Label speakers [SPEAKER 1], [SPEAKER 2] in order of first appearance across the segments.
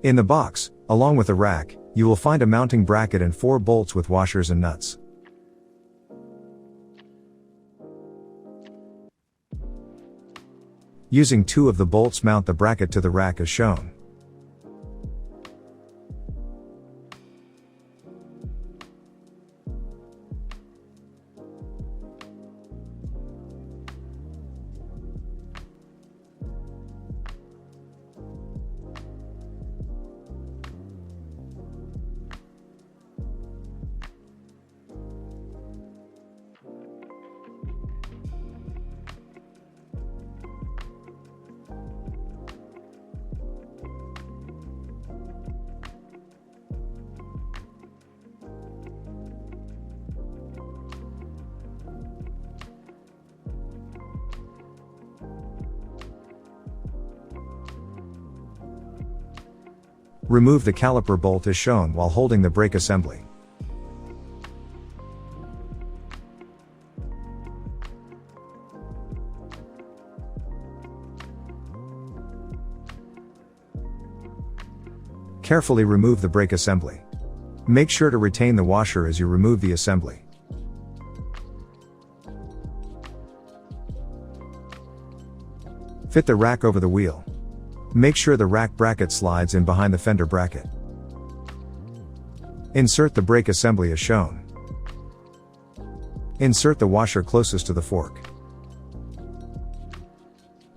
[SPEAKER 1] In the box, along with the rack, you will find a mounting bracket and 4 bolts with washers and nuts. Using 2 of the bolts, mount the bracket to the rack as shown. Remove the caliper bolt as shown while holding the brake assembly. Carefully remove the brake assembly. Make sure to retain the washer as you remove the assembly. Fit the rack over the wheel. Make sure the rack bracket slides in behind the fender bracket. Insert the brake assembly as shown. Insert the washer closest to the fork.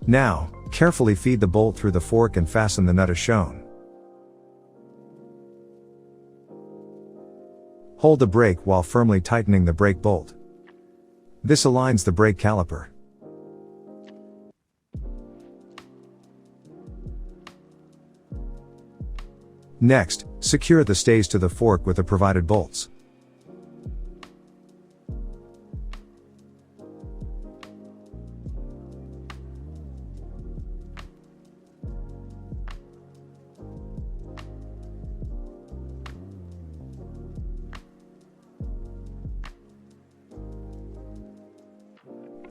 [SPEAKER 1] Now, carefully feed the bolt through the fork and fasten the nut as shown. Hold the brake while firmly tightening the brake bolt. This aligns the brake caliper. Next, secure the stays to the fork with the provided bolts.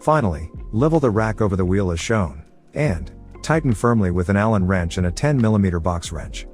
[SPEAKER 1] Finally, level the rack over the wheel as shown, and tighten firmly with an Allen wrench and a 10 mm box wrench.